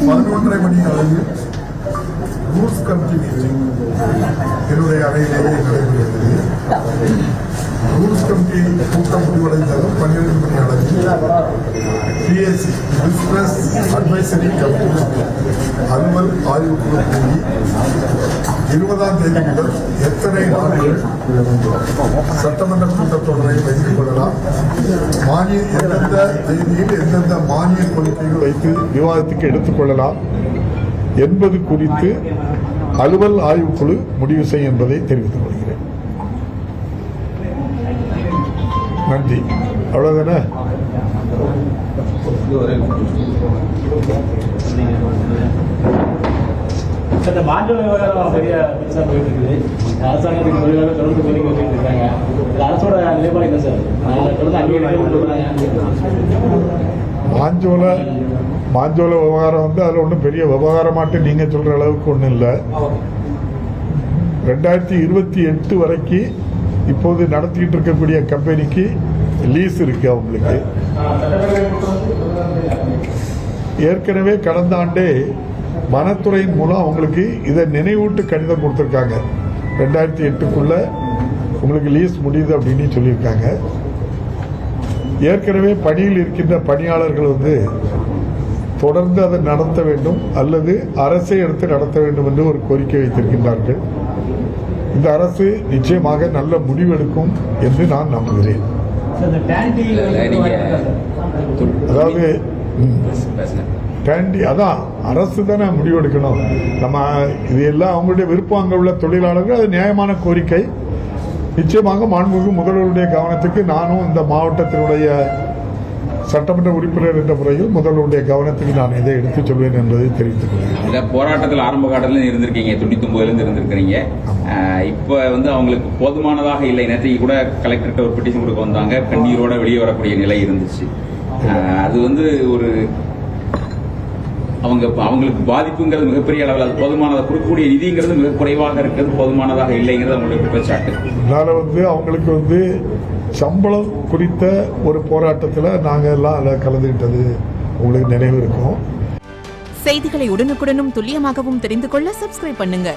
11:30 மணி அளவில் rules committee meeting என்னுடைய அறையிலேயே நடைபெறுகிறது. ரூல்ஸ் கமிட்டி கூட்டம் முடிவடைந்ததும் 12 மணி அளவில் PAC பிசினஸ் அட்வைசரி கமிட்டி அலுவல் ஆய்வுக்குழு கூடி 20ஆம் தேதி முதல் எத்தனை நாட்கள் சட்டமன்ற கூட்டத்தொடரை வைத்துக் கொள்ளலாம், எந்தெந்த தேதியில் எந்தெந்த மானிய கோரிக்கைகள் வைத்து விவாதத்துக்கு எடுத்துக் கொள்ளலாம் என்பது குறித்து அலுவல் ஆய்வுக்குழு முடிவு செய்யும் என்பதை தெரிவித்துக் கொள்கிறேன். நன்றி. அவ்வளவுதானே? மாற்று விவகாரம் பெரிய பிரச்சனை போயிட்டு இருக்குது. அரசாங்கத்துக்கு தொழிலாளர் தொடர்ந்து கோரிக்கை வச்சுட்டு இருக்காங்க. அரசோட நிலைப்பாடு என்ன சார்? மாஞ்சோல விவகாரம் அதில் ஒன்றும் பெரிய விவகாரமாட்டு நீங்க சொல்ற அளவுக்கு ஒன்றும் இல்லை. 2028 வரைக்கும் இப்போது நடத்திட்டு இருக்கக்கூடிய கம்பெனிக்கு லீஸ் இருக்கு. அவங்களுக்கு ஏற்கனவே கடந்த ஆண்டே வனத்துறையின் மூலம் அவங்களுக்கு இதை நினைவூட்டு கடிதம் கொடுத்துருக்காங்க. 2008க்குள்ள உங்களுக்கு லீஸ் முடியுது அப்படின்னு சொல்லியிருக்காங்க. ஏற்கனவே பணியில் இருக்கின்ற பணியாளர்கள் தொடர்ந்து அதை நடத்த வேண்டும் அல்லது அரசை எடுத்து நடத்த வேண்டும் என்று ஒரு கோரிக்கை வைத்திருக்கின்றார்கள். இந்த அரசு நிச்சயமாக நல்ல முடிவெடுக்கும் என்று நான் நம்புகிறேன். அதாவது அதான் அரசு தானே முடிவெடுக்கணும். நம்ம இது எல்லாம் அவங்களுடைய விருப்பம். அங்கே உள்ள தொழிலாளர்கள் அது நியாயமான கோரிக்கை. நிச்சயமாக மாண்புமிகு முதல்வருடைய கவனத்துக்கு நானும் இந்த மாவட்டத்தினுடைய சட்டமன்ற உறுப்பினர் என்ற முறையில் முதல்வருடைய கவனத்துக்கு நான் இதை எடுத்துச் சொல்வேன் என்பதை தெரிவித்துக் கொள்கிறேன். போராட்டத்தில் ஆரம்ப காலத்தில் இருந்திருக்கீங்க, 99 இருந்திருக்கிறீங்க. இப்ப அவங்களுக்கு போதுமானதாக இல்லை. நேற்றைக்கு கூட கலெக்டர்கிட்ட ஒரு பெட்டிஷன் கொடுக்க வந்தாங்க. கண்ணீரோட வெளியே வரக்கூடிய நிலை இருந்துச்சு. அது ஒரு அவங்களுக்கு பாதிப்புங்கிறது மிகப்பெரிய அளவில் அது போதுமானதாக கொடுக்கக்கூடிய நிதிங்கிறது மிக குறைவாக இருக்கிறது, போதுமானதாக இல்லைங்கிறது அவங்களுடைய குற்றச்சாட்டு. அதனால அவங்களுக்கு சம்பளம் குறித்த ஒரு போராட்டத்தில் நாங்கள் எல்லாம் அதில் கலந்துகிட்டது உங்களுக்கு நினைவு இருக்கும். செய்திகளை உடனுக்குடனும் துல்லியமாகவும் தெரிந்து கொள்ள சப்ஸ்கிரைப் பண்ணுங்க.